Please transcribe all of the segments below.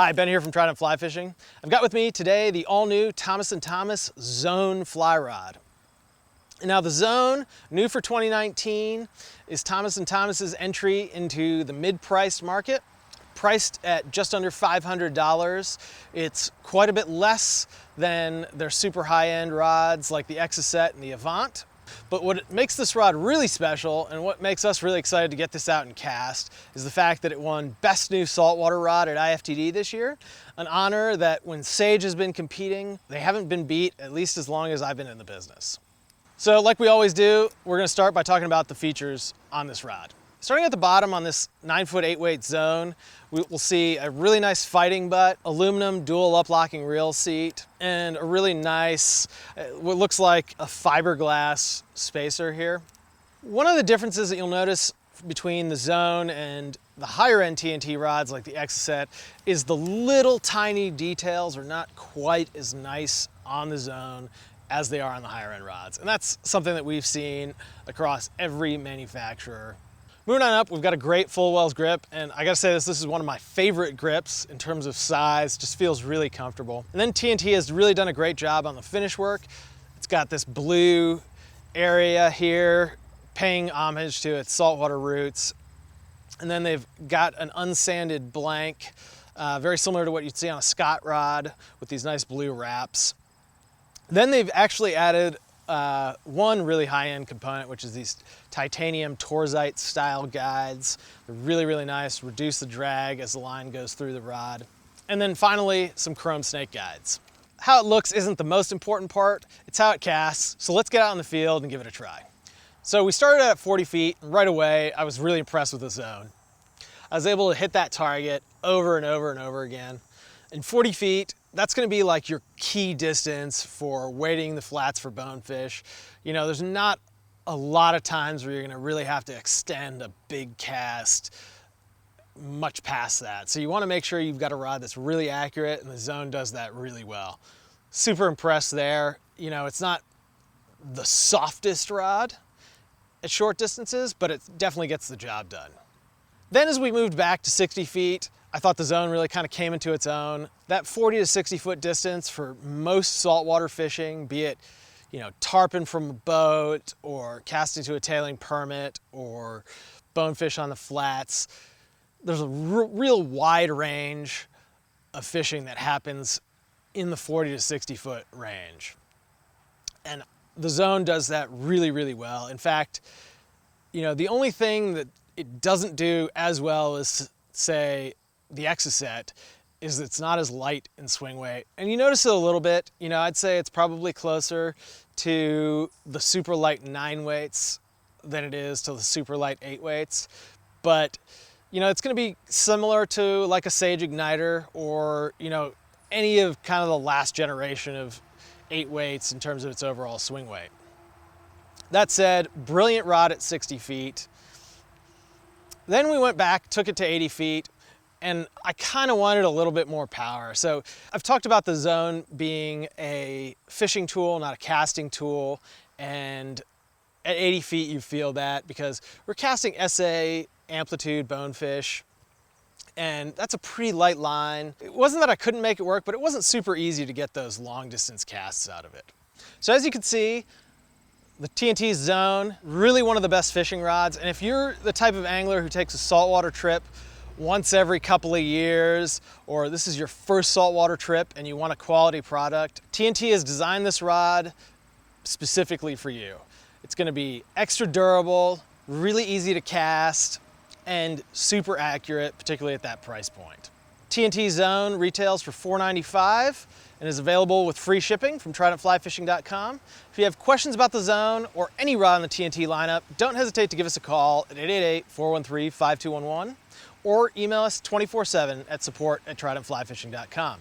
Hi, Ben here from Trident Fly Fishing. I've got with me today the all-new Thomas & Thomas Zone Fly Rod. Now the Zone, new for 2019, is Thomas & Thomas's entry into the mid-priced market, priced at just under $500. It's quite a bit less than their super high-end rods like the Exocet and the Avant. But what makes this rod really special and what makes us really excited to get this out and cast is the fact that it won Best New Saltwater Rod at IFTD this year, an honor that when Sage has been competing, they haven't been beat at least as long as I've been in the business. So like we always do, we're going to start by talking about the features on this rod. Starting at the bottom on this 9-foot 8-weight Zone, we'll see a really nice fighting butt, aluminum dual up-locking reel seat, and a really nice, what looks like a fiberglass spacer here. One of the differences that you'll notice between the Zone and the higher-end TNT rods like the Exocet is the little tiny details are not quite as nice on the Zone as they are on the higher-end rods. And that's something that we've seen across every manufacturer. Moving on up, we've got a great full wells grip, and I gotta say this is one of my favorite grips in terms of size, just feels really comfortable. And then TNT has really done a great job on the finish work. It's got this blue area here, paying homage to its saltwater roots. And then they've got an unsanded blank, very similar to what you'd see on a Scott rod with these nice blue wraps. Then they've actually added one really high-end component, which is these titanium Torzite style guides. They're really, really nice, reduce the drag as the line goes through the rod. And then finally, some chrome snake guides. How it looks isn't the most important part, it's how it casts. So let's get out in the field and give it a try. So we started at 40 feet, and right away, I was really impressed with the Zone. I was able to hit that target over and over and over again. In 40 feet, that's gonna be like your key distance for wading the flats for bonefish. You know, there's not a lot of times where you're gonna really have to extend a big cast much past that. So you wanna make sure you've got a rod that's really accurate, and the Zone does that really well. Super impressed there. You know, it's not the softest rod at short distances, but it definitely gets the job done. Then as we moved back to 60 feet, I thought the Zone really kind of came into its own. That 40 to 60 foot distance for most saltwater fishing, be it, you know, tarpon from a boat or casting to a tailing permit or bonefish on the flats, there's a real wide range of fishing that happens in the 40 to 60 foot range. And the Zone does that really, really well. In fact, you know, the only thing that it doesn't do as well as, say, the Exocet is it's not as light in swing weight. And you notice it a little bit. You know, I'd say it's probably closer to the super light 9 weights than it is to the super light 8 weights. But, you know, it's gonna be similar to like a Sage Igniter or, you know, any of kind of the last generation of 8 weights in terms of its overall swing weight. That said, brilliant rod at 60 feet. Then we went back, took it to 80 feet, and I kind of wanted a little bit more power. So I've talked about the Zone being a fishing tool, not a casting tool. And at 80 feet, you feel that because we're casting SA amplitude bonefish, and that's a pretty light line. It wasn't that I couldn't make it work, but it wasn't super easy to get those long distance casts out of it. So as you can see, the TNT Zone, really one of the best fishing rods. And if you're the type of angler who takes a saltwater trip once every couple of years, or this is your first saltwater trip and you want a quality product, TNT has designed this rod specifically for you. It's gonna be extra durable, really easy to cast, and super accurate, particularly at that price point. TNT Zone retails for $495 and is available with free shipping from tridentflyfishing.com. If you have questions about the Zone or any rod in the TNT lineup, don't hesitate to give us a call at 888-413-5211 or email us 24/7 at support@tridentflyfishing.com.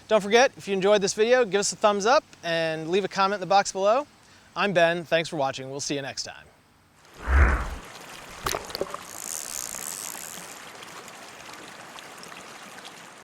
Don't forget, if you enjoyed this video, give us a thumbs up and leave a comment in the box below. I'm Ben, thanks for watching, we'll see you next time.